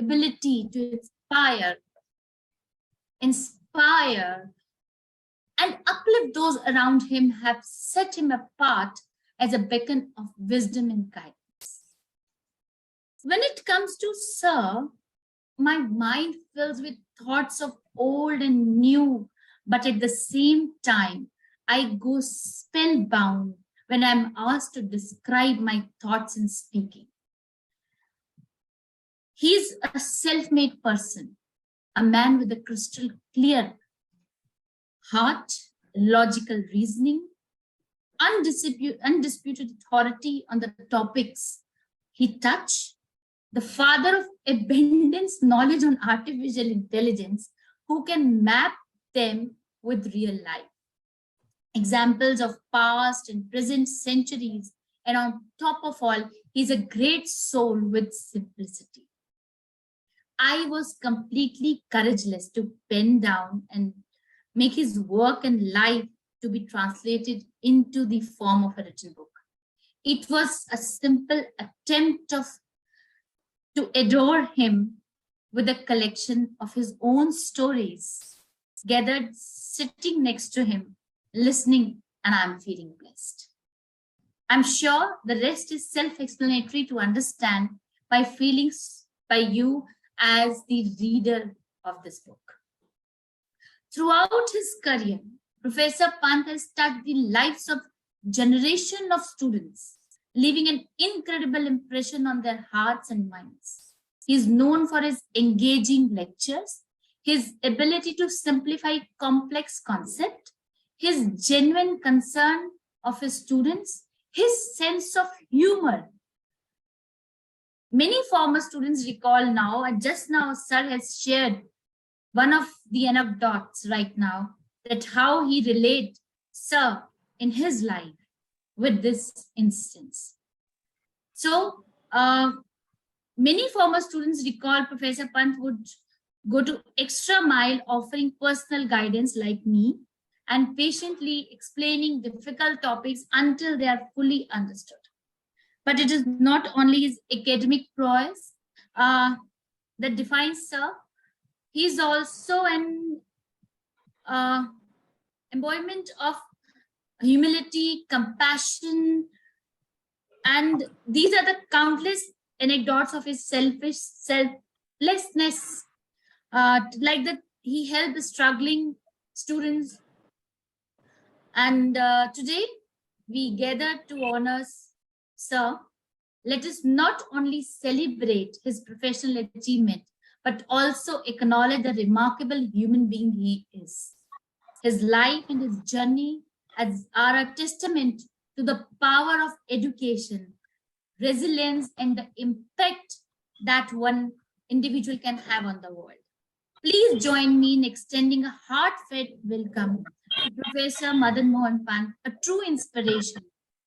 ability to inspire, and uplift those around him have set him apart as a beacon of wisdom and guidance. When it comes to Sir, my mind fills with thoughts of old and new, but at the same time, I go spellbound when I'm asked to describe my thoughts in speaking. He's a self-made person, a man with a crystal clear heart, logical reasoning, undisputed authority on the topics he touched, the father of abundance knowledge on artificial intelligence, who can map them with real life. Examples of past and present centuries, and on top of all, he's a great soul with simplicity. I was completely courageous to pen down and make his work and life to be translated into the form of a written book. It was a simple attempt to adore him with a collection of his own stories, gathered sitting next to him, listening, and I'm feeling blessed. I'm sure the rest is self-explanatory to understand by feelings by you as the reader of this book. Throughout his career, Professor Pant has touched the lives of generation of students, leaving an incredible impression on their hearts and minds. He is known for his engaging lectures, his ability to simplify complex concepts, his genuine concern of his students, his sense of humor. Many former students recall now, and just now Sir has shared one of the anecdotes right now, that how he related Sir in his life with this instance. So many former students recall Professor Pant would go to extra mile offering personal guidance like me and patiently explaining difficult topics until they are fully understood. But it is not only his academic prowess that defines Sir. He is also an embodiment of humility, compassion, and these are the countless anecdotes of his selflessness, like that he helped struggling students. And today we gather to honor Sir. Let us not only celebrate his professional achievement, but also acknowledge the remarkable human being he is. His life and his journey are a testament to the power of education, resilience, and the impact that one individual can have on the world. Please join me in extending a heartfelt welcome to Professor Madan Mohan Pant, a true inspiration,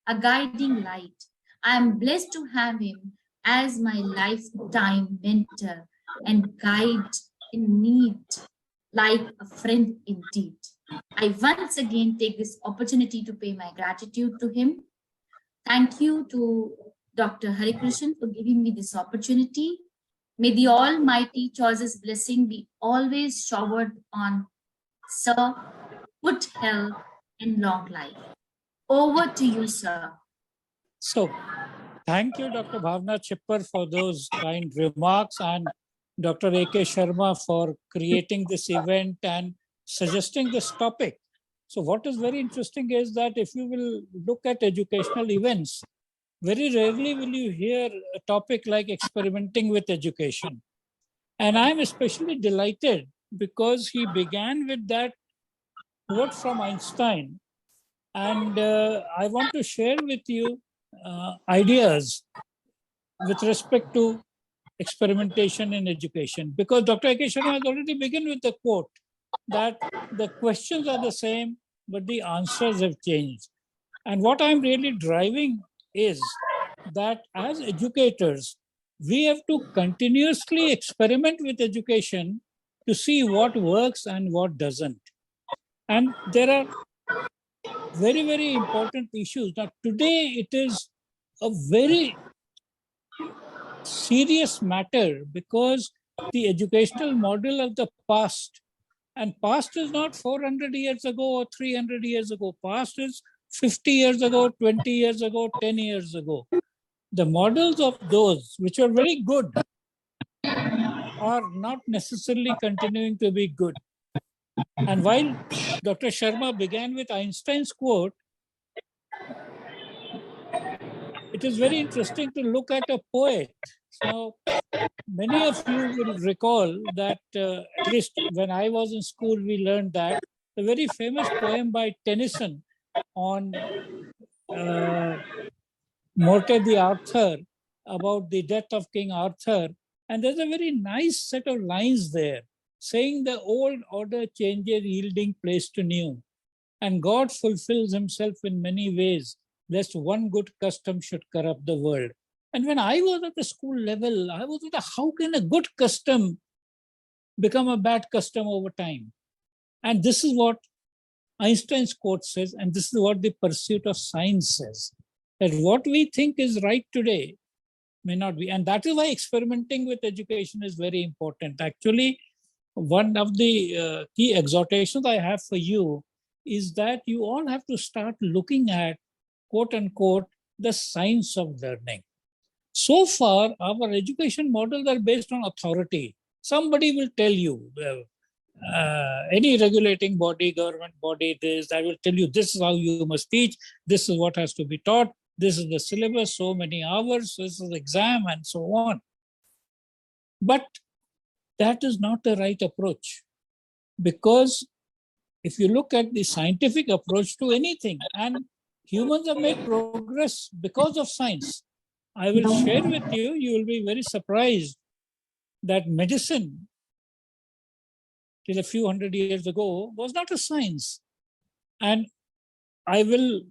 a guiding light. I am blessed to have him as my lifetime mentor and guide in need, like a friend indeed. I once again take this opportunity to pay my gratitude to him. Thank you to Dr. Hari Krishnan for giving me this opportunity. May the Almighty Choice's blessing be always showered on Sir, good health and long life. Over to you, Sir. So, thank you, Dr. Bhavna Chipper, for those kind remarks, and Dr. A.K. Sharma for creating this event and suggesting this topic. So what is very interesting is that if you will look at educational events, very rarely will you hear a topic like experimenting with education. And I'm especially delighted because he began with that quote from Einstein. And I want to share with you ideas with respect to experimentation in education, because Dr. A.K. Sharma has already begun with the quote that the questions are the same, but the answers have changed. And what I'm really driving is that as educators, we have to continuously experiment with education to see what works and what doesn't. And there are very, very important issues. Now, today it is a very serious matter because the educational model of the past. And past is not 400 years ago or 300 years ago. Past is 50 years ago, 20 years ago, 10 years ago. The models of those which are very good are not necessarily continuing to be good. And while Dr. Sharma began with Einstein's quote, it is very interesting to look at a poet. Now, many of you will recall that, at least when I was in school, we learned that a very famous poem by Tennyson on Morte d'Arthur, about the death of King Arthur. And there's a very nice set of lines there saying the old order changes, yielding place to new. And God fulfills himself in many ways, lest one good custom should corrupt the world. And when I was at the school level, I was like, how can a good custom become a bad custom over time? And this is what Einstein's quote says, and this is what the pursuit of science says, that what we think is right today may not be. And that is why experimenting with education is very important. Actually, one of the key exhortations I have for you is that you all have to start looking at, quote unquote, the science of learning. So far, our education models are based on authority. Somebody will tell you, any regulating body, government body, I will tell you, this is how you must teach, this is what has to be taught, this is the syllabus, so many hours, this is the exam, and so on. But that is not the right approach, because if you look at the scientific approach to anything, and humans have made progress because of science. I will share with you, you will be very surprised that medicine till a few hundred years ago was not a science. And I will,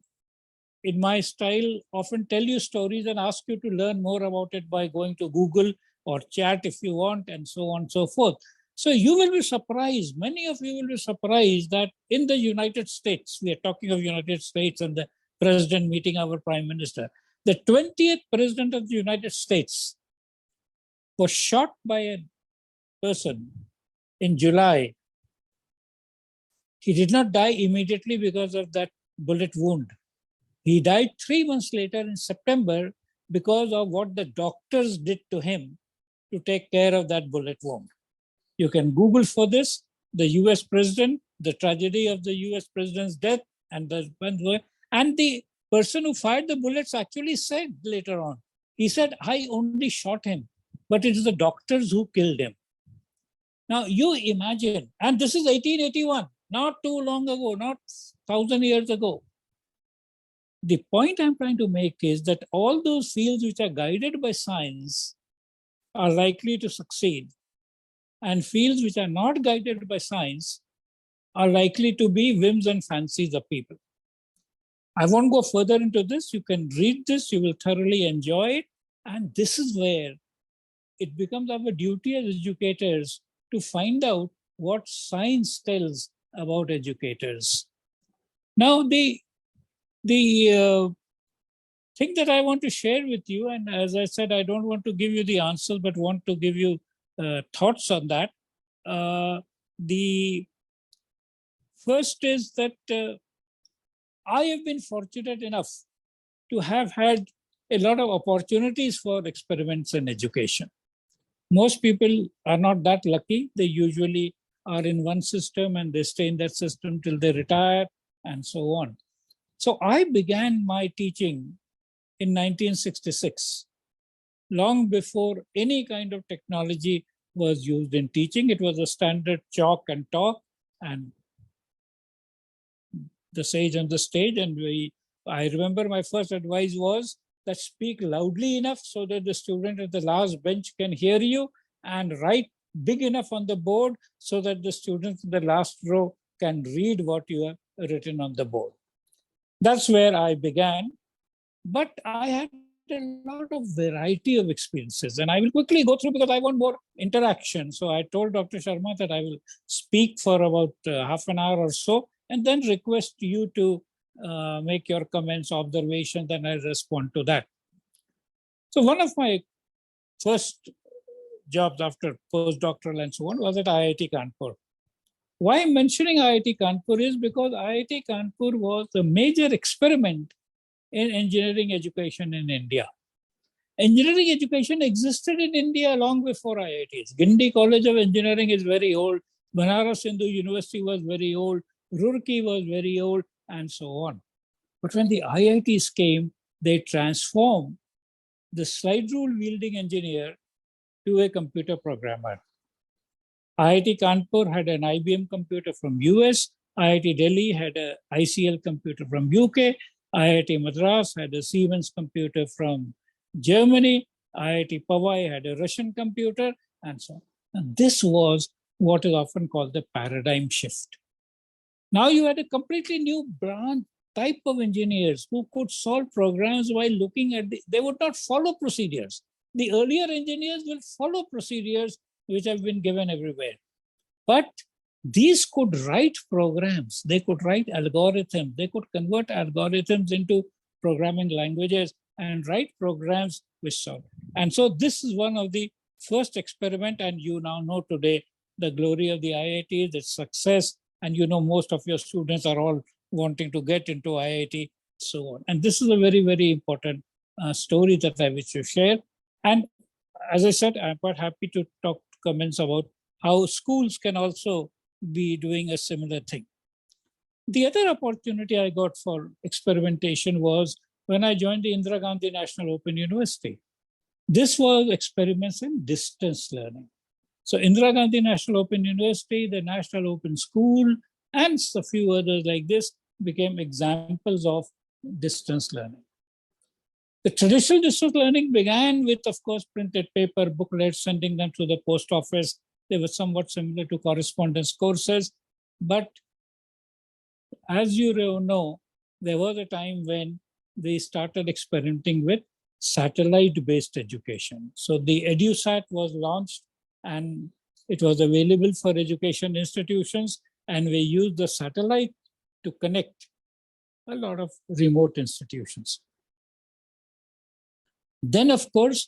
in my style, often tell you stories and ask you to learn more about it by going to Google or chat if you want, and so on and so forth. So you will be surprised, many of you will be surprised that in the United States, we are talking of United States and the president meeting our prime minister, the 20th president of the United States was shot by a person in July. He did not die immediately because of that bullet wound. He died 3 months later in September because of what the doctors did to him to take care of that bullet wound. You can Google for this, the US president, the tragedy of the US president's death, and the person who fired the bullets actually said later on, he said, I only shot him, but it is the doctors who killed him. Now you imagine, and this is 1881, not too long ago, not 1,000 years ago. The point I'm trying to make is that all those fields which are guided by science are likely to succeed, and fields which are not guided by science are likely to be whims and fancies of people. I won't go further into this. You can read this, you will thoroughly enjoy it. And this is where it becomes our duty as educators to find out what science tells about educators. Now, the thing that I want to share with you, and as I said, I don't want to give you the answers, but want to give you thoughts on that. The first is that I have been fortunate enough to have had a lot of opportunities for experiments in education. Most people are not that lucky. They usually are in one system and they stay in that system till they retire and so on. So I began my teaching in 1966, long before any kind of technology was used in teaching. It was a standard chalk and talk and the sage on the stage. And I remember my first advice was that speak loudly enough so that the student at the last bench can hear you, and write big enough on the board so that the students in the last row can read what you have written on the board. That's where I began. But I had a lot of variety of experiences, and I will quickly go through because I want more interaction. So I told Dr. Sharma that I will speak for about half an hour or so, and then request you to make your comments, observations, and I respond to that. So one of my first jobs after postdoctoral and so on was at IIT Kanpur. Why I'm mentioning IIT Kanpur is because IIT Kanpur was a major experiment in engineering education in India. Engineering education existed in India long before IITs. Gindi College of Engineering is very old. Banaras Hindu University was very old. Roorkee was very old, and so on. But when the IITs came, they transformed the slide rule wielding engineer to a computer programmer. IIT Kanpur had an IBM computer from US. IIT Delhi had a ICL computer from UK. IIT Madras had a Siemens computer from Germany. IIT Powai had a Russian computer, and so on. And this was what is often called the paradigm shift. Now you had a completely new branch type of engineers who could solve programs while looking at they would not follow procedures. The earlier engineers will follow procedures which have been given everywhere. But these could write programs, they could write algorithms, they could convert algorithms into programming languages and write programs which solve. And so this is one of the first experiment, and you now know today the glory of the IIT, the success, and you know most of your students are all wanting to get into IIT, so on. And this is a very, very important story that I wish to share. And as I said, I'm quite happy to talk comments about how schools can also be doing a similar thing. The other opportunity I got for experimentation was when I joined the Indira Gandhi National Open University. This was experiments in distance learning. So Indira Gandhi National Open University, the National Open School, and a few others like this became examples of distance learning. The traditional distance learning began with, of course, printed paper, booklets, sending them to the post office. They were somewhat similar to correspondence courses. But as you know, there was a time when they started experimenting with satellite-based education. So the EduSat was launched and it was available for education institutions, and we used the satellite to connect a lot of remote institutions. Then, of course,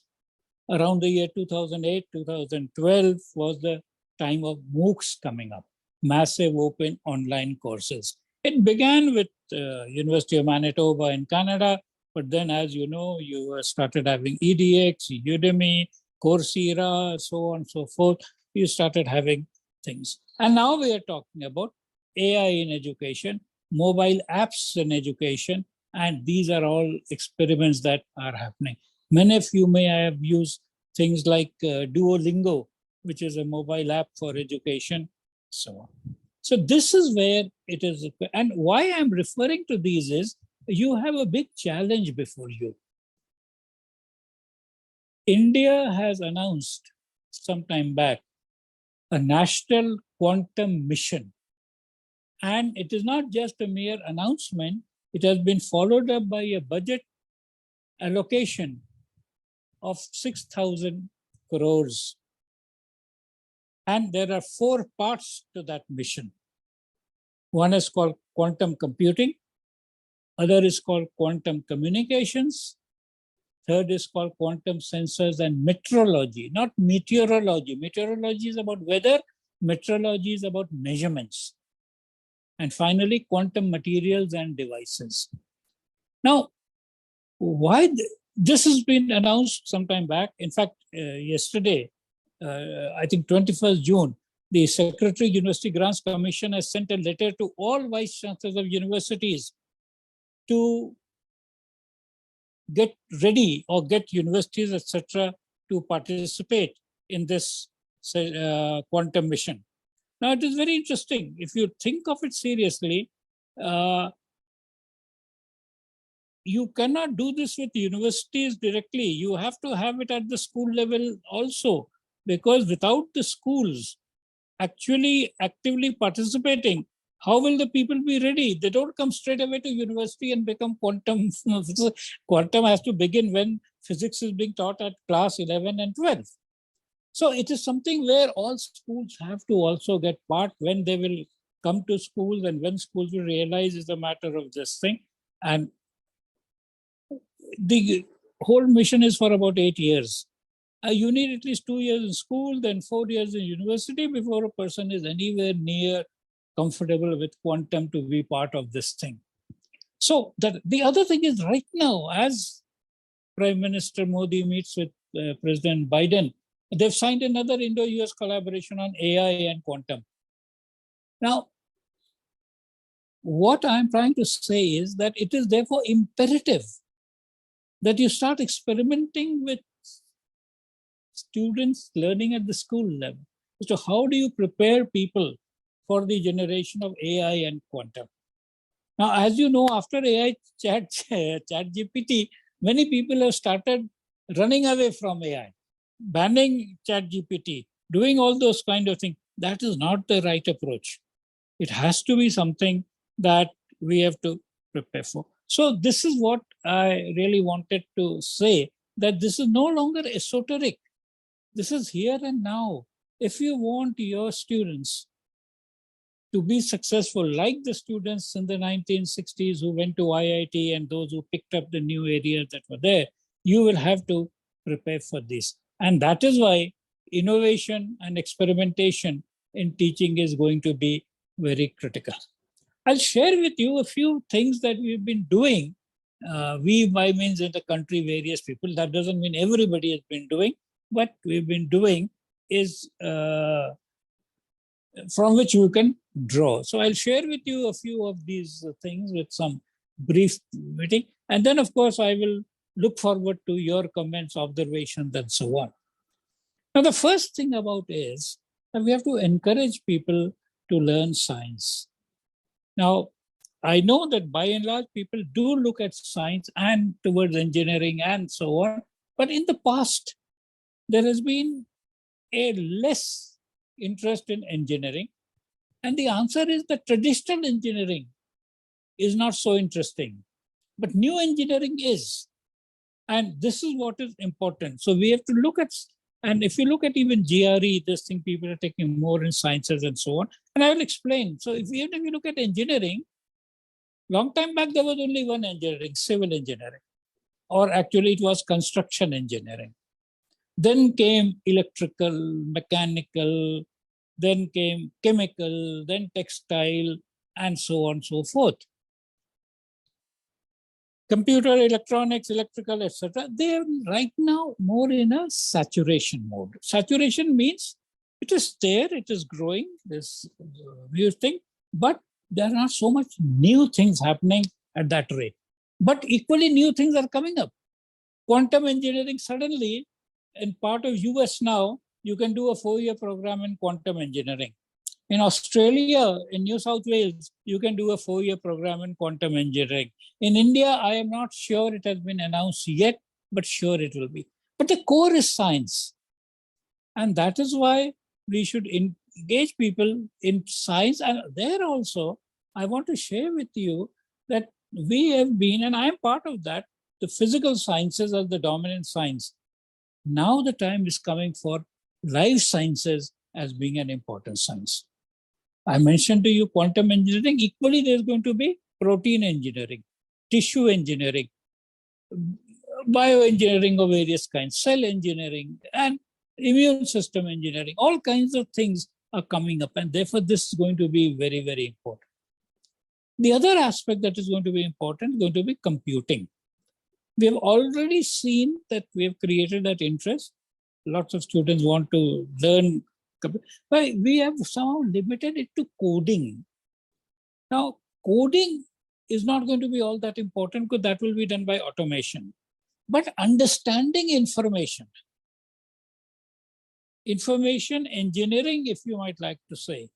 around the year 2008, 2012 was the time of MOOCs coming up, massive open online courses. It began with University of Manitoba in Canada, but then, as you know, you started having EDX, Udemy, Coursera, so on and so forth. You started having things. And now we are talking about AI in education, mobile apps in education, and these are all experiments that are happening. Many of you may have used things like Duolingo, which is a mobile app for education, so on. So this is where it is. And why I'm referring to these is you have a big challenge before you. India has announced some time back a national quantum mission. And it is not just a mere announcement, it has been followed up by a budget allocation of 6,000 crores. And there are 4 parts to that mission. One is called quantum computing, other is called quantum communications, third is called quantum sensors and metrology, not meteorology. Meteorology is about weather, metrology is about measurements. And finally, quantum materials and devices. Now, why this has been announced some time back. In fact, yesterday, I think 21st June, the Secretary University Grants Commission has sent a letter to all vice chancellors of universities to get ready or get universities, etc., to participate in this quantum mission. Now, it is very interesting. If you think of it seriously, you cannot do this with universities directly. You have to have it at the school level also, because without the schools actually actively participating, how will the people be ready? They don't come straight away to university and become quantum. Quantum has to begin when physics is being taught at class 11 and 12. So it is something where all schools have to also get part when they will come to schools and when schools will realize it's a matter of this thing. And the whole mission is for about 8 years. You need at least 2 years in school, then 4 years in university before a person is anywhere near comfortable with quantum to be part of this thing. So the other thing is right now, as Prime Minister Modi meets with President Biden, they've signed another Indo-US collaboration on AI and quantum. Now, what I'm trying to say is that it is therefore imperative that you start experimenting with students learning at the school level. So how do you prepare people for the generation of AI and quantum? Now, as you know, after AI chat GPT, many people have started running away from AI, banning chat GPT, doing all those kind of things. That is not the right approach. It has to be something that we have to prepare for. So this is what I really wanted to say, that this is no longer esoteric. This is here and now. If you want your students to be successful, like the students in the 1960s who went to IIT and those who picked up the new areas that were there, you will have to prepare for this. And that is why innovation and experimentation in teaching is going to be very critical. I'll share with you a few things that we've been doing. We, by means in the country, various people. That doesn't mean everybody has been doing. What we've been doing is from which you can draw. So I'll share with you a few of these things with some brief meeting. And then, of course, I will look forward to your comments, observations, and so on. Now, the first thing about is that we have to encourage people to learn science. Now, I know that by and large, people do look at science and towards engineering and so on. But in the past, there has been a less interest in engineering. And the answer is that traditional engineering is not so interesting. But new engineering is. And this is what is important. So we have to look at, and if you look at even GRE, this thing people are taking more in sciences and so on. And I will explain. So even if you look at engineering, long time back, there was only one engineering, civil engineering, or actually it was construction engineering. Then came electrical, mechanical, then came chemical, then textile, and so on and so forth. Computer, electronics, electrical, etc. They are right now more in a saturation mode. Saturation means it is there, it is growing, this new thing, but there are not so much new things happening at that rate. But equally new things are coming up. Quantum engineering, suddenly, in part of US now, you can do a 4-year program in quantum engineering. In Australia, in New South Wales, you can do a 4-year program in quantum engineering. In India, I am not sure it has been announced yet, but sure it will be. But the core is science. And that is why we should engage people in science. And there also, I want to share with you that we have been, and I am part of that, the physical sciences are the dominant science. Now the time is coming for life sciences as being an important science. I mentioned to you quantum engineering. Equally, there's going to be protein engineering, tissue engineering, bioengineering of various kinds, cell engineering, and immune system engineering. All kinds of things are coming up, and therefore this is going to be very, very important. The other aspect that is going to be important is going to be computing. We have already seen that we have created that interest. Lots of students want to learn, but we have somehow limited it to coding. Now, coding is not going to be all that important because that will be done by automation. But understanding information engineering, if you might like to say,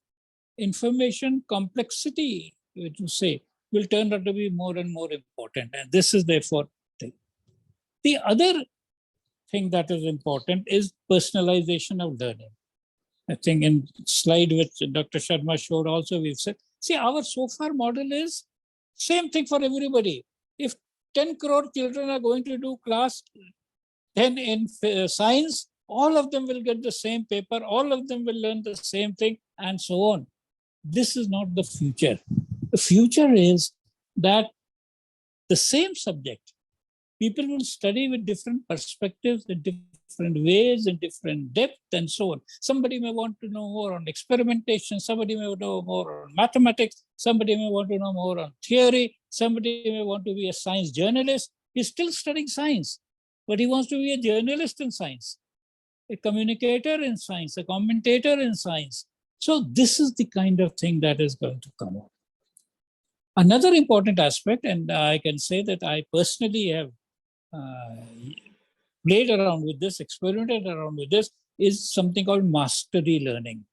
information complexity, to say, will turn out to be more and more important. And this is therefore the other thing that is important is personalization of learning. I think in slide which Dr. Sharma showed also, we've said, see, our so far model is same thing for everybody. If 10 crore children are going to do class 10 in science, all of them will get the same paper, all of them will learn the same thing, and so on. This is not the future. The future is that the same subject, people will study with different perspectives, with different different ways, in different depth, and so on. Somebody may want to know more on experimentation, somebody may know more on mathematics, somebody may want to know more on theory, somebody may want to be a science journalist. He's still studying science, but he wants to be a journalist in science, a communicator in science, a commentator in science. So this is the kind of thing that is going to come up. Another important aspect, and I can say that I personally have uh, played around with this, experimented around with this, is something called mastery learning.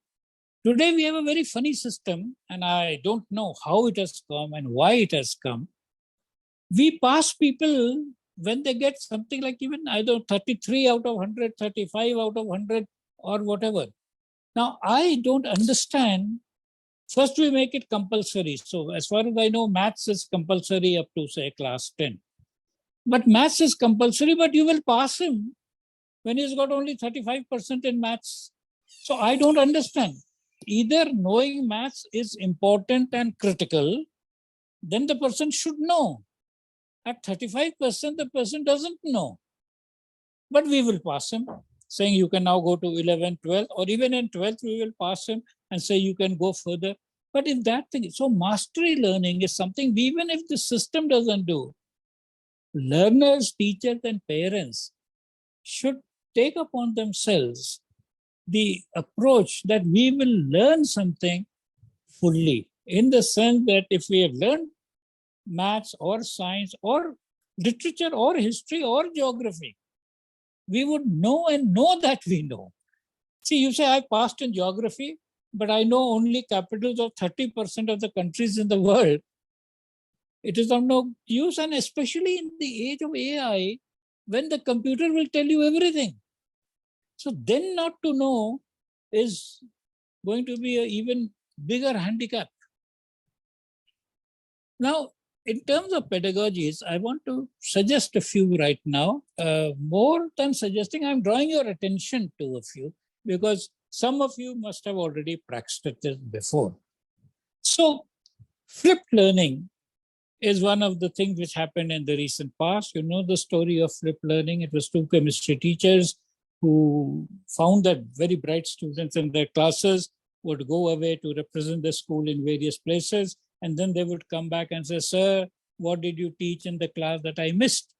Today, we have a very funny system, and I don't know how it has come and why it has come. We pass people when they get something like even either 33 out of 100, 35 out of 100, or whatever. Now, I don't understand. First, we make it compulsory. So, as far as I know, maths is compulsory up to, say, class 10. But maths is compulsory, but you will pass him when he's got only 35% in maths. So I don't understand. Either knowing maths is important and critical, then the person should know. At 35%, the person doesn't know. But we will pass him, saying you can now go to 11, 12, or even in 12th, we will pass him and say you can go further. But if that thing, so mastery learning is something, even if the system doesn't do, learners, teachers, and parents should take upon themselves the approach that we will learn something fully, in the sense that if we have learned maths or science or literature or history or geography, we would know and know that we know. See, you say I passed in geography, but I know only capitals of 30% of the countries in the world. It is of no use, and especially in the age of AI, when the computer will tell you everything. So then not to know is going to be an even bigger handicap. Now, in terms of pedagogies, I want to suggest a few right now. More than suggesting, I'm drawing your attention to a few, because some of you must have already practiced this before. So, flipped learning is one of the things which happened in the recent past. You know the story of flipped learning. It was two chemistry teachers who found that very bright students in their classes would go away to represent the school in various places. And then they would come back and say, sir, what did you teach in the class that I missed?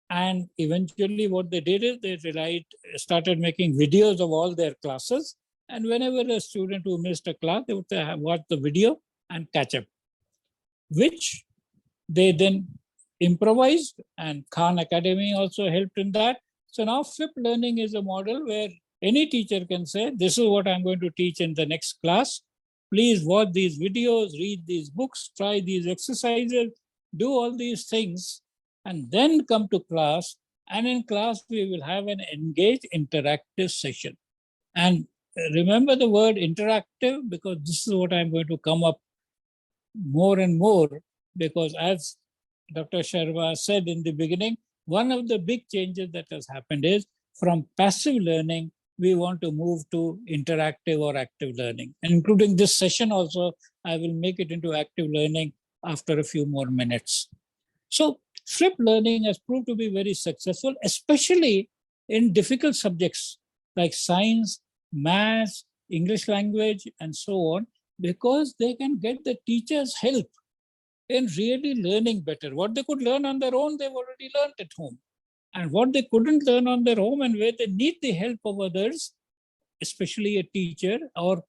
And eventually what they did is they started making videos of all their classes. And whenever a student who missed a class, they would watch the video and catch up, which they then improvised, and Khan Academy also helped in that. So now flipped learning is a model where any teacher can say, this is what I'm going to teach in the next class. Please watch these videos, read these books, try these exercises, do all these things, and then come to class. And in class, we will have an engaged interactive session. And remember the word interactive, because this is what I'm going to come up more and more, because as Dr. Sharma said in the beginning, one of the big changes that has happened is from passive learning, we want to move to interactive or active learning. And including this session also, I will make it into active learning after a few more minutes. So flipped learning has proved to be very successful, especially in difficult subjects like science, maths, English language, and so on, because they can get the teacher's help in really learning better. What they could learn on their own, they've already learned at home. And what they couldn't learn on their own and where they need the help of others, especially a teacher or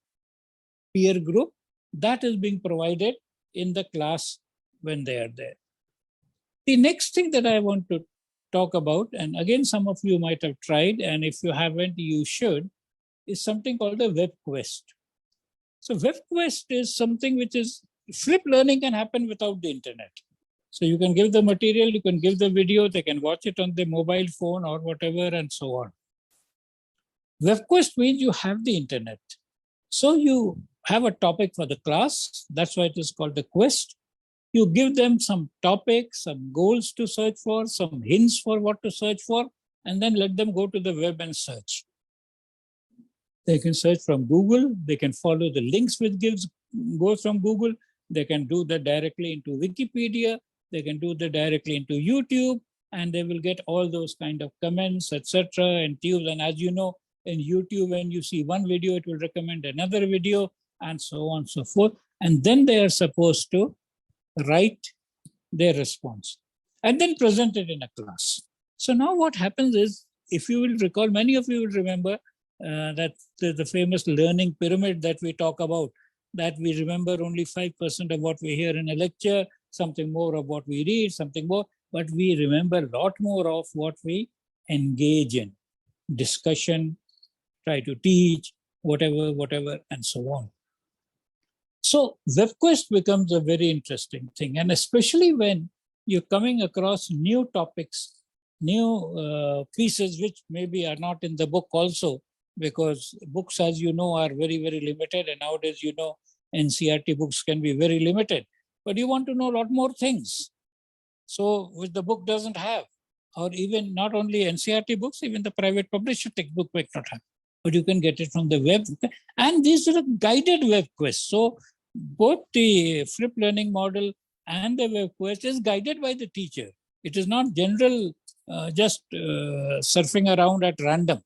peer group, that is being provided in the class when they are there. The next thing that I want to talk about, and again, some of you might have tried, and if you haven't, you should, is something called a web quest. So web quest is something which is, flipped learning can happen without the internet. So you can give the material, you can give the video, they can watch it on their mobile phone or whatever, and so on. Web quest means you have the internet. So you have a topic for the class. That's why it is called the quest. You give them some topics, some goals to search for, some hints for what to search for, and then let them go to the web and search. They can search from Google. They can follow the links which goes from Google. They can do that directly into Wikipedia. They can do that directly into YouTube. and they will get all those kind of comments, etc. and tubes. And as you know, in YouTube, when you see one video, it will recommend another video, and so on and so forth. And then they are supposed to write their response and then present it in a class. So now what happens is, if you will recall, many of you will remember that the famous learning pyramid that we talk about, that we remember only 5% of what we hear in a lecture, something more of what we read, something more, but we remember a lot more of what we engage in. Discussion, try to teach, whatever, and so on. So WebQuest becomes a very interesting thing, and especially when you're coming across new topics, new pieces which maybe are not in the book also, because books, as you know, are very, very limited, and nowadays, you know, NCERT books can be very limited, but you want to know a lot more things. So which the book doesn't have, or even not only NCERT books, even the private publisher textbook might not have, but you can get it from the web. And these are guided web quests. So both the flip learning model and the web quest is guided by the teacher. It is not general, just surfing around at random,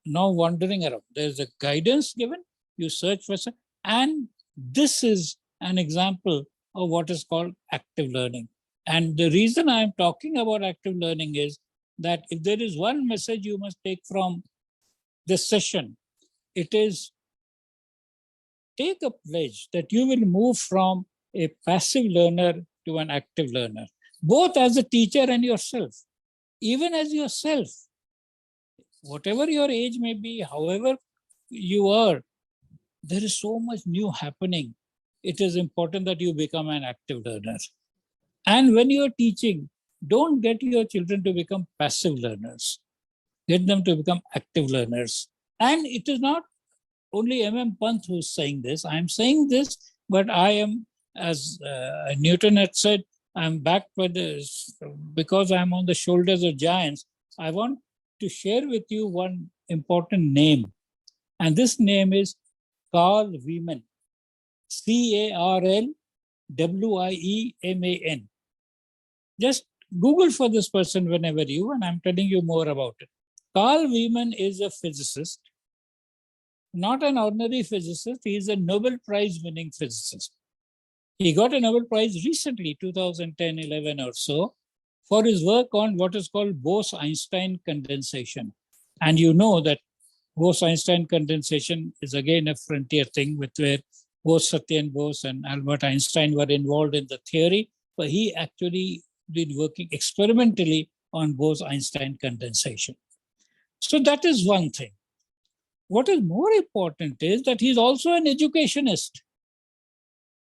no wandering around. There's a guidance given, you search for, and this is an example of what is called active learning. And the reason I'm talking about active learning is that if there is one message you must take from this session, it is take a pledge that you will move from a passive learner to an active learner, both as a teacher and yourself. Even as yourself, whatever your age may be, however you are, there is so much new happening. It is important that you become an active learner. And when you're teaching, don't get your children to become passive learners. Get them to become active learners. And it is not only Pant who's saying this. I'm saying this, but I am, as Newton had said, I'm backed by this because I'm on the shoulders of giants. I want to share with you one important name. And this name is Carl Wieman. Carl Wieman. Just Google for this person whenever you, and I'm telling you more about it. Carl Wieman is a physicist, not an ordinary physicist. He is a Nobel Prize winning physicist. He got a Nobel Prize recently, 2010, 11 or so, for his work on what is called Bose-Einstein condensation. And you know that Bose-Einstein condensation is again a frontier thing with where both Satyendra Bose and Albert Einstein were involved in the theory, but he actually been working experimentally on Bose-Einstein condensation. So that is one thing. What is more important is that he's also an educationist,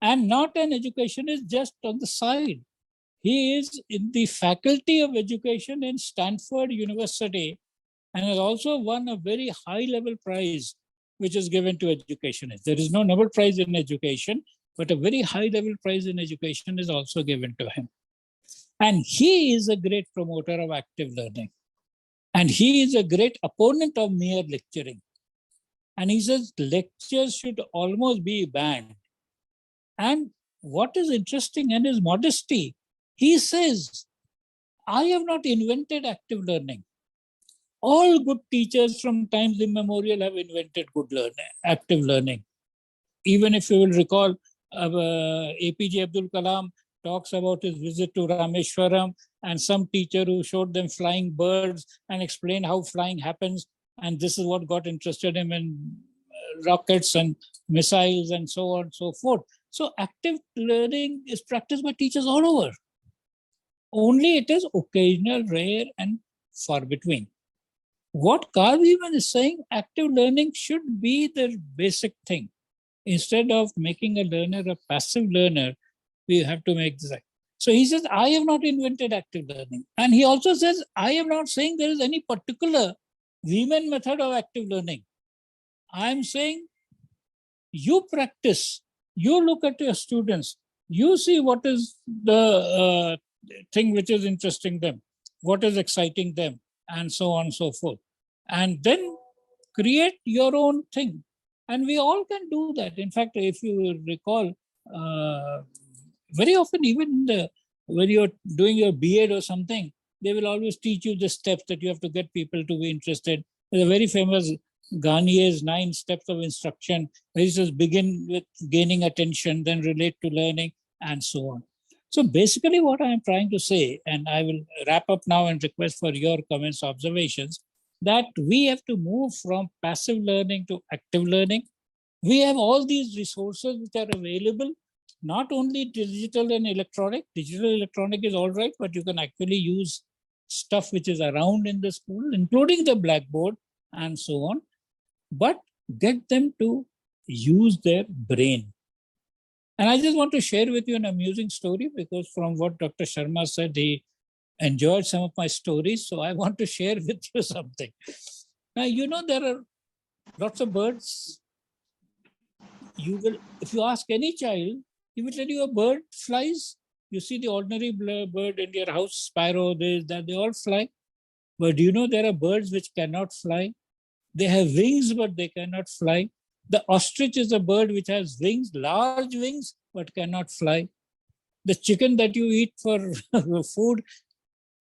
and not an educationist just on the side. He is in the faculty of education in Stanford University and has also won a very high-level prize which is given to educationists. There is no Nobel Prize in education, but a very high-level prize in education is also given to him. And he is a great promoter of active learning. And he is a great opponent of mere lecturing. And he says lectures should almost be banned. And what is interesting in his modesty, he says, I have not invented active learning. All good teachers from times immemorial have invented good learning, active learning. Even if you will recall, APJ Abdul Kalam talks about his visit to Rameshwaram and some teacher who showed them flying birds and explained how flying happens. And this is what got interested him in rockets and missiles and so on and so forth. So active learning is practiced by teachers all over. Only it is occasional, rare, and far between. What Carl Wieman is saying, active learning should be the basic thing. Instead of making a learner a passive learner, we have to make this. So he says, I have not invented active learning. And he also says, I am not saying there is any particular Wieman method of active learning. I am saying you practice, you look at your students, you see what is the thing which is interesting them, what is exciting them, and so on and so forth. And then create your own thing. And we all can do that. In fact, if you recall, very often, even when you're doing your B.Ed or something, they will always teach you the steps that you have to get people to be interested. There's a very famous Garnier's 9 steps of instruction, where he says begin with gaining attention, then relate to learning, and so on. So basically what I am trying to say, and I will wrap up now and request for your comments, observations, that we have to move from passive learning to active learning. We have all these resources which are available, not only digital and electronic. Digital electronic is all right, but you can actually use stuff which is around in the school, including the blackboard and so on, but get them to use their brain. And I just want to share with you an amusing story, because from what Dr. Sharma said, he enjoyed some of my stories. So I want to share with you something. Now, you know, there are lots of birds. You will, if you ask any child, he will tell you a bird flies. You see the ordinary bird in your house, sparrow, this, that, they all fly. But do you know there are birds which cannot fly? They have wings, but they cannot fly. The ostrich is a bird which has wings, large wings, but cannot fly. The chicken that you eat for food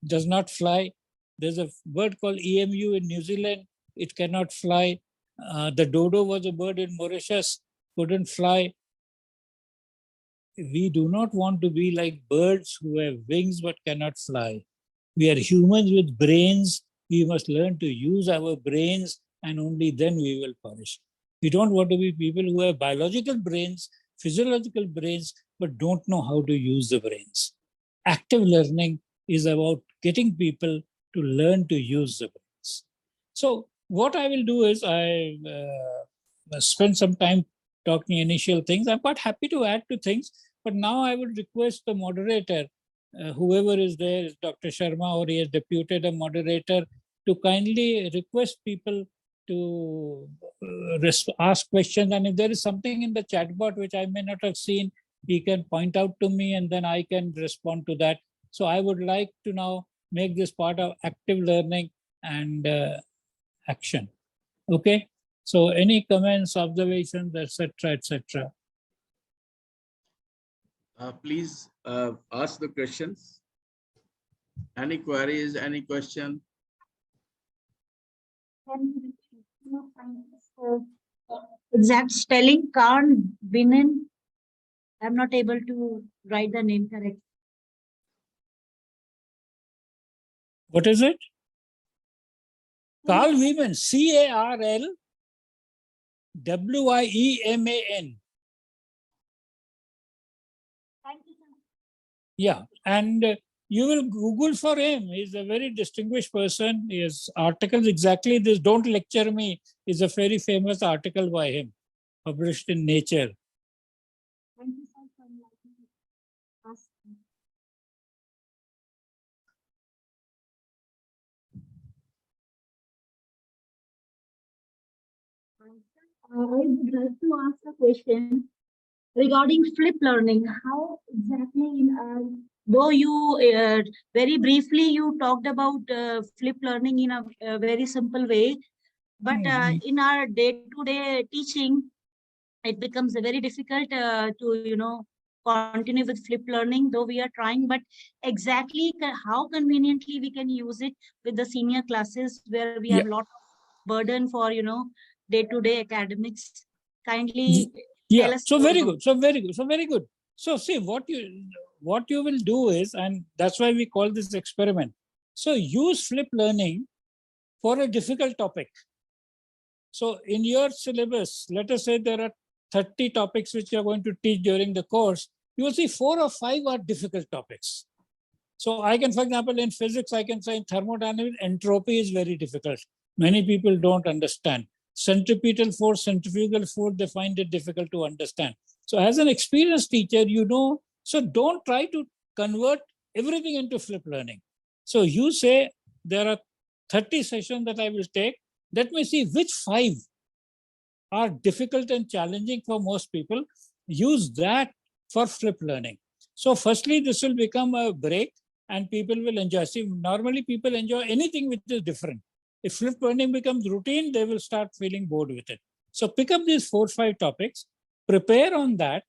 does not fly. There's a bird called EMU in New Zealand. It cannot fly. The dodo was a bird in Mauritius, couldn't fly. We do not want to be like birds who have wings but cannot fly. We are humans with brains. We must learn to use our brains, and only then we will flourish. We don't want to be people who have biological brains, physiological brains, but don't know how to use the brains. Active learning is about getting people to learn to use the brains. So what I will do is I spend some time talking initial things. I'm quite happy to add to things, but now I would request the moderator, whoever is there, is Dr. Sharma, or he has deputed a moderator, to kindly request people to ask questions. And if there is something in the chat box which I may not have seen, he can point out to me and then I can respond to that. So I would like to now make this part of active learning and action. Okay. So any comments, observations, etc., etc. Please ask the questions. Any queries, any question? Exact spelling, Khan Binin. I'm not able to write the name correct. What is it? Carl Wieman, CARL WIEMAN. Thank you, sir. Yeah, and you will Google for him. He's a very distinguished person. His articles, exactly this, "Don't Lecture Me," is a very famous article by him, published in Nature. Thank you, sir, for letting me ask. I would like to ask a question regarding flip learning. How exactly, though you very briefly you talked about flip learning in a very simple way, but in our day-to-day teaching, it becomes very difficult to continue with flip learning, though we are trying. But exactly how conveniently we can use it with the senior classes where we have a lot of burden for day-to-day academics. Kindly Yeah, tell us so more very about good. So very good. So very good. So see, what you will do is, and that's why we call this experiment. So use flip learning for a difficult topic. So in your syllabus, let us say there are 30 topics which you are going to teach during the course. You will see 4 or 5 are difficult topics. So I can, for example, in physics, I can say in thermodynamics, entropy is very difficult. Many people don't understand. Centripetal force, centrifugal force, they find it difficult to understand. So as an experienced teacher, so don't try to convert everything into flip learning. So you say there are 30 sessions that I will take. Let me see which 5 are difficult and challenging for most people. Use that for flip learning. So firstly, this will become a break and people will enjoy. See, normally people enjoy anything which is different. If flip learning becomes routine, they will start feeling bored with it. So pick up these 4 or 5 topics, prepare on that,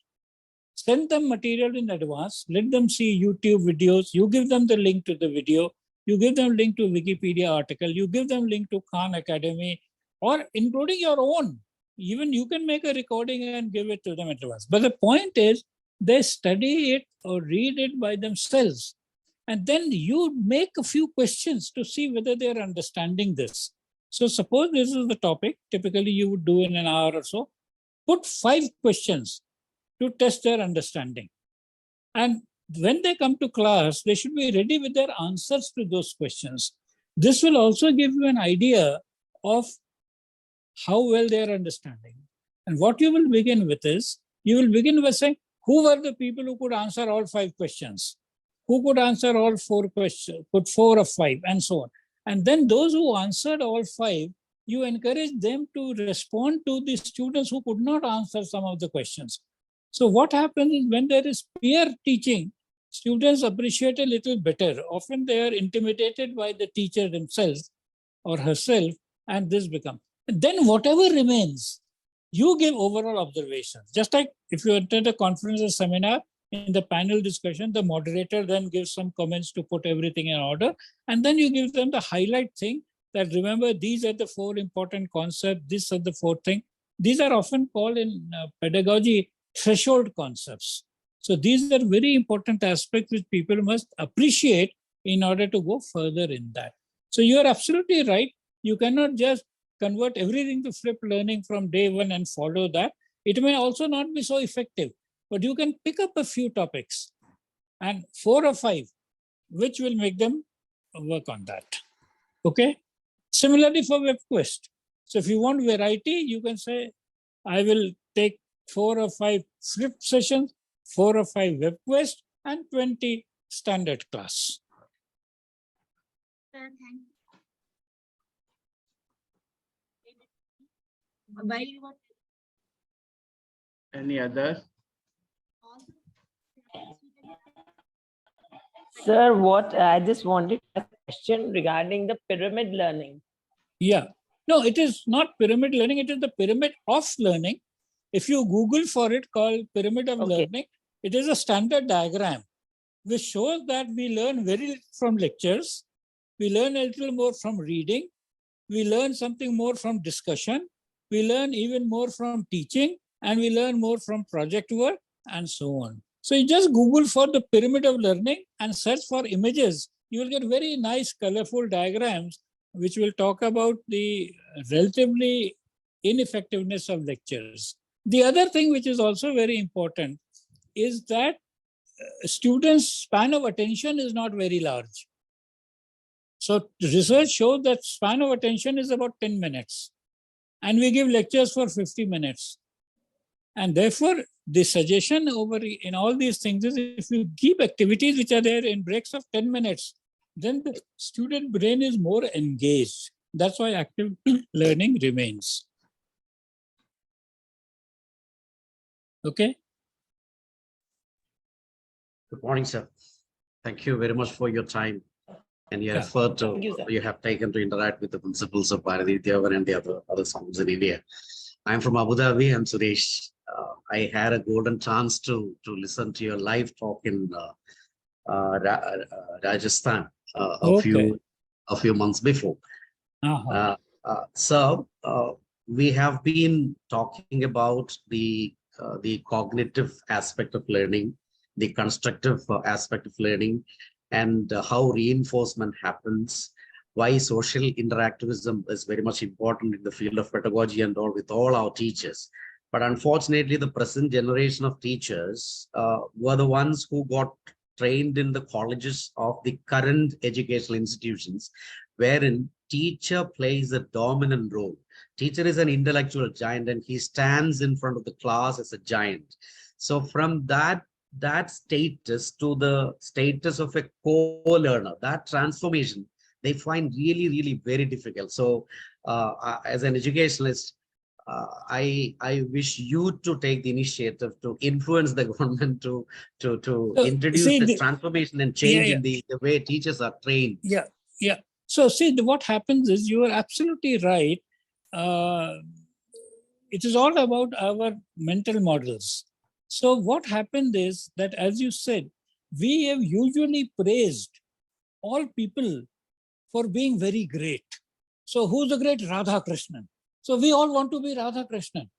send them material in advance, let them see YouTube videos, you give them the link to the video, You give them link to Wikipedia article, you give them link to Khan Academy, or including your own. Even you can make a recording and give it to them at once. But the point is, they study it or read it by themselves. And then you make a few questions to see whether they're understanding this. So suppose this is the topic, typically you would do in an hour or so. Put 5 questions to test their understanding. And when they come to class, they should be ready with their answers to those questions. This will also give you an idea of how well they are understanding. And what you will begin with is, you will begin with saying, who were the people who could answer all 5 questions? Who could answer all 4 questions, put 4 of 5, and so on. And then those who answered all 5, you encourage them to respond to the students who could not answer some of the questions. So what happens is, when there is peer teaching, students appreciate a little better. Often they are intimidated by the teacher themselves or herself, and this becomes. Then whatever remains, you give overall observations. Just like if you attend a conference or seminar, in the panel discussion, the moderator then gives some comments to put everything in order. And then you give them the highlight thing that, remember, these are the 4 important concepts, these are the 4 things. These are often called in pedagogy threshold concepts. So these are very important aspects which people must appreciate in order to go further in that. So you are absolutely right. You cannot just convert everything to flipped learning from day one and follow that. It may also not be so effective, but you can pick up a few topics and 4 or 5, which will make them work on that. Okay. Similarly for WebQuest. So if you want variety, you can say, I will take 4 or 5 flipped sessions, 4 or 5 WebQuest, and 20 standard class. Sir, thank you. While you were Any other? Sir, what I just wanted a question regarding the pyramid learning. Yeah. No, it is not pyramid learning. It is the pyramid of learning. If you Google for it, called pyramid of learning, it is a standard diagram which shows that we learn very little from lectures. We learn a little more from reading. We learn something more from discussion. We learn even more from teaching, and we learn more from project work, and so on. So you just Google for the pyramid of learning and search for images. You will get very nice, colorful diagrams which will talk about the relatively ineffectiveness of lectures. The other thing which is also very important is that students' span of attention is not very large. So research shows that span of attention is about 10 minutes. And we give lectures for 50 minutes. And therefore, the suggestion over in all these things is, if you keep activities which are there in breaks of 10 minutes, then the student brain is more engaged. That's why active learning remains. Okay. Good morning, sir. Thank you very much for your time and your effort you have taken to interact with the principals of Bharati Vidyavan and the other schools in India. I'm from Abu Dhabi. I'm Suresh. I had a golden chance to listen to your live talk in Rajasthan a few months before. So we have been talking about the cognitive aspect of learning, the constructive aspect of learning, and how reinforcement happens, why social interactivism is very much important in the field of pedagogy and all with all our teachers. But unfortunately, the present generation of teachers were the ones who got trained in the colleges of the current educational institutions, wherein teacher plays a dominant role. Teacher is an intellectual giant and he stands in front of the class as a giant. So from that status to the status of a co-learner, that transformation, they find really, really very difficult. So as an educationalist, I wish you to take the initiative to influence the government to introduce this transformation and change in the way teachers are trained. Yeah. So see, what happens is, you are absolutely right. It is all about our mental models. So what happened is that, as you said, we have usually praised all people for being very great. So who's the great? Radha Krishnan. So we all want to be Radha Krishnan.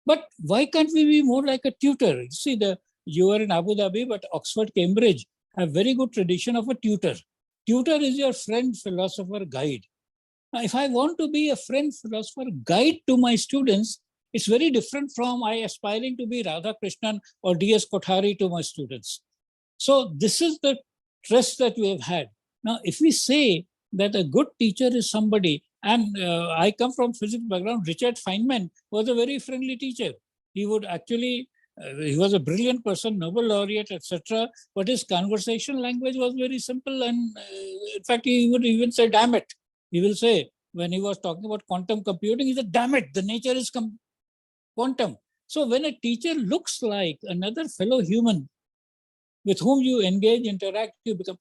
But why can't we be more like a tutor? You see, you are in Abu Dhabi, but Oxford, Cambridge have very good tradition of a tutor. Tutor is your friend, philosopher, guide. Now, if I want to be a friend, philosopher, guide to my students, it's very different from I aspiring to be Radha Krishnan or D.S. Kothari to my students. So this is the trust that we have had. Now, if we say that a good teacher is somebody, and I come from physics background, Richard Feynman was a very friendly teacher. He would actually, he was a brilliant person, Nobel laureate, etc. But his conversation language was very simple. And in fact, he would even say, damn it. He will say, when he was talking about quantum computing, he said, damn it, the nature is quantum. So when a teacher looks like another fellow human with whom you engage, interact, you become,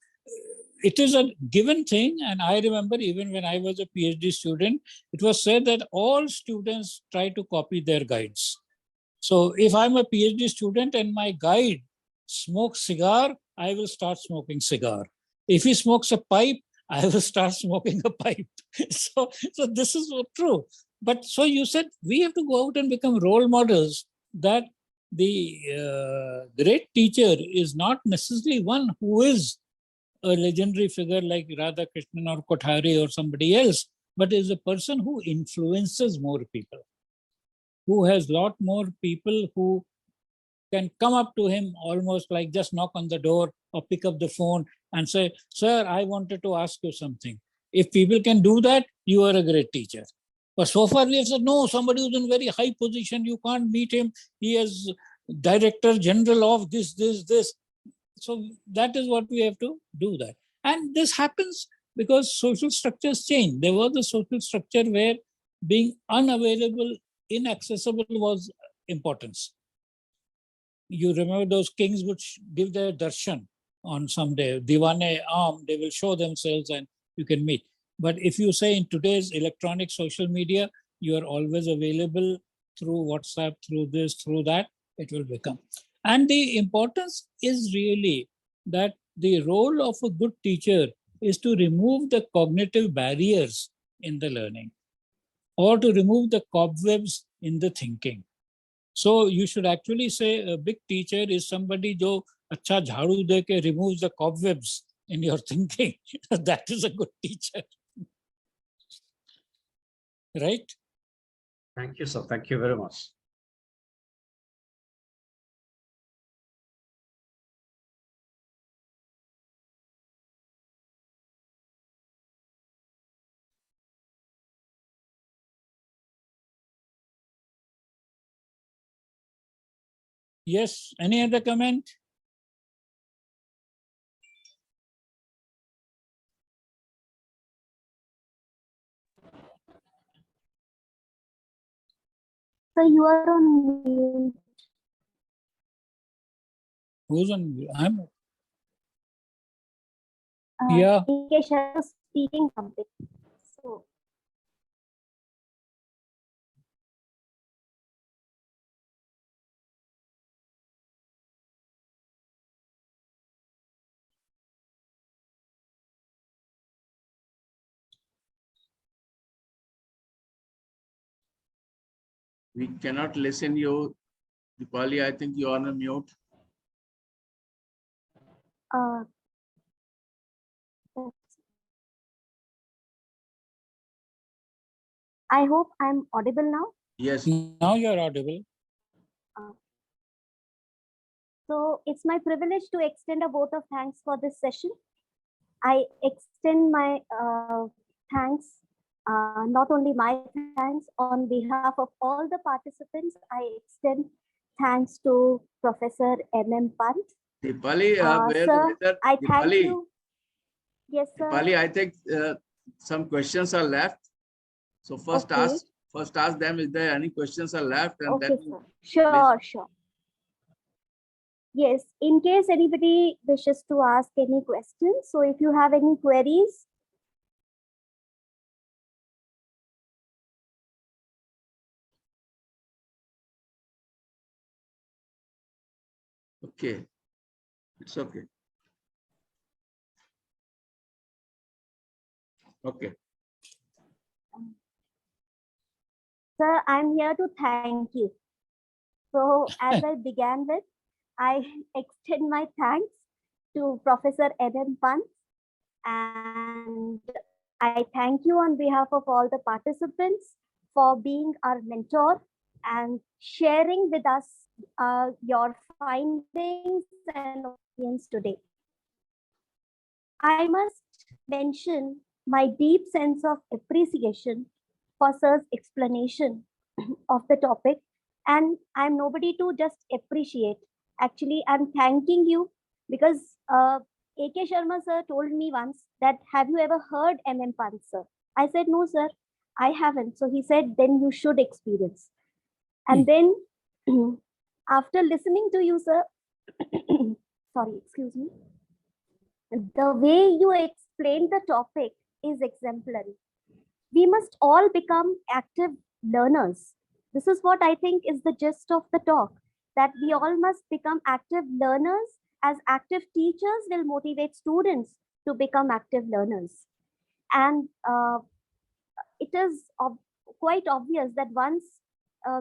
it is a given thing. And I remember even when I was a PhD student, it was said that all students try to copy their guides. So if I'm a PhD student and my guide smokes cigar, I will start smoking cigar. If he smokes a pipe, I will start smoking a pipe. So this is true. But so you said we have to go out and become role models, that the great teacher is not necessarily one who is a legendary figure like Radha Krishnan or Kothari or somebody else, but is a person who influences more people, who has a lot more people who can come up to him almost like just knock on the door or pick up the phone and say, sir, I wanted to ask you something. If people can do that, you are a great teacher. But so far we have said, no, somebody who's in very high position, you can't meet him. He is director general of this. So that is what we have to do that. And this happens because social structures change. There was a social structure where being unavailable, inaccessible was importance. You remember those kings would give their darshan on some day, diwane arm, they will show themselves and you can meet. But if you say in today's electronic social media, you are always available through WhatsApp, through this, through that, it will become. And the importance is really that the role of a good teacher is to remove the cognitive barriers in the learning or to remove the cobwebs in the thinking. So you should actually say a big teacher is somebody who acha jharu de ke removes the cobwebs in your thinking. That is a good teacher. Right? Thank you, sir. Thank you very much. Yes. Any other comment? So you are on mute. Who's on? I'm. Yeah. Ikesh was speaking something. So We cannot listen you. Dipali, I think you are on mute. uh, I hope I'm audible now. Yes. Now you're audible. So it's my privilege to extend a vote of thanks for this session. I extend my thanks, not only my thanks, on behalf of all the participants. I extend thanks to Professor M.M. Pant. Dipali, Sir, I thank Dipali, you. Yes, sir. Dipali, I think some questions are left. So first ask them if there any questions are left, and Okay, then sir. Sure, sure. Yes, in case anybody wishes to ask any questions, so if you have any queries, okay, it's okay. Okay. Sir, I'm here to thank you. So, as I began with, I extend my thanks to Professor Eden Pant, and I thank you on behalf of all the participants for being our mentor and sharing with us your findings and opinions today. I must mention my deep sense of appreciation for Sir's explanation of the topic. And I'm nobody to just appreciate. Actually, I'm thanking you because A.K. Sharma sir told me once that, have you ever heard M.M. Pant sir? I said, no, sir, I haven't. So he said, then you should experience. And then after listening to you, sir, sorry, excuse me, the way you explained the topic is exemplary. We must all become active learners. This is what I think is the gist of the talk, that we all must become active learners, as active teachers will motivate students to become active learners. And it is quite obvious that once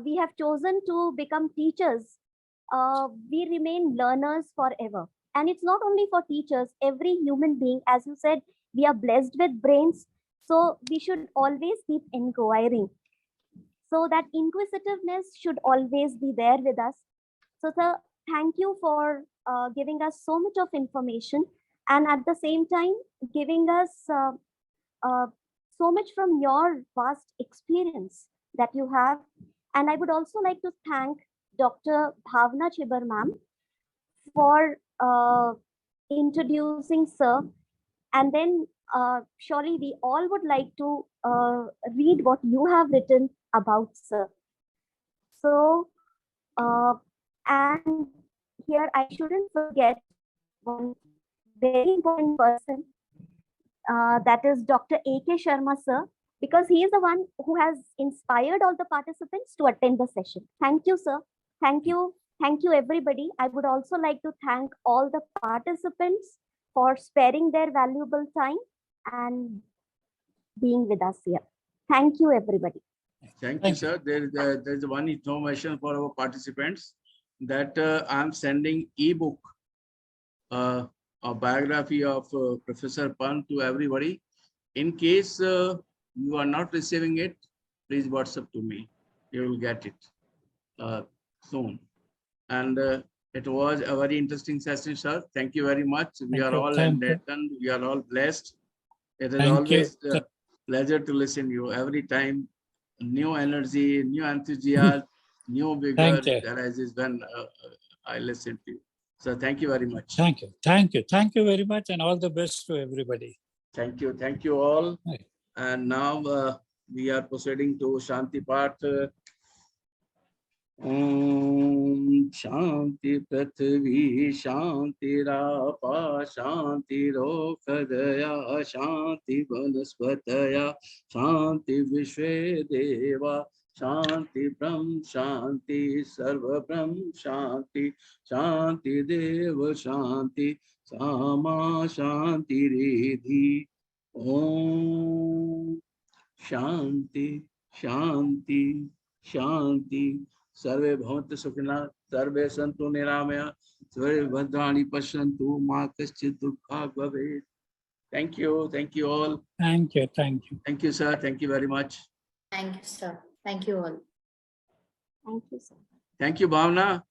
we have chosen to become teachers, we remain learners forever. And it's not only for teachers, every human being, as you said, we are blessed with brains. So we should always keep inquiring. So that inquisitiveness should always be there with us. So, sir, thank you for giving us so much of information, and at the same time giving us so much from your vast experience that you have. And I would also like to thank Dr. Bhavna Chibar ma'am for introducing Sir. And then surely we all would like to read what you have written about Sir. So, and here I shouldn't forget one very important person, that is Dr. A.K. Sharma sir, because he is the one who has inspired all the participants to attend the session. Thank you, sir. Thank you. Thank you, everybody. I would also like to thank all the participants for sparing their valuable time and being with us here. Thank you, everybody. Thank you, sir. There's one information for our participants that I'm sending ebook, a biography of Professor Pant to everybody. In case you are not receiving it, please WhatsApp to me. You will get it soon. And it was a very interesting session, sir. Thank you very much. We are all enlightened. We are all blessed. It is always a pleasure to listen to you every time. New energy, new enthusiasm, new vigor arises when I listen to you. So thank you very much. Thank you. Thank you. Thank you very much, and all the best to everybody. Thank you. Thank you all. Right. And now we are proceeding to Shanti part. Om Shanti Prithvi Shanti Rapa Shanti Rokhadaya Shanti Vanaspataya Shanti Vishwe Deva Shanti Brahm Shanti Sarva Brahm Shanti Shanti Deva Shanti Sama Shanti Redhi. Om Shanti Shanti Shanti. Sarve bhavantu sukhina, sarve santu niramaya, sarve bhadrani pasyantu, ma kaschid dukha bhavet. Thank you all. Thank you. Thank you. Thank you, sir. Thank you very much. Thank you, sir. Thank you all. Thank you, sir. Thank you, Bhavna.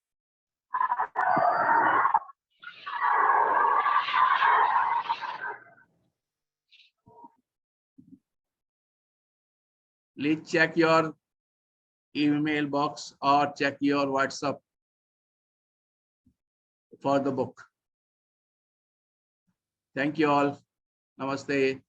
Please check your email box or check your WhatsApp for the book. Thank you all. Namaste.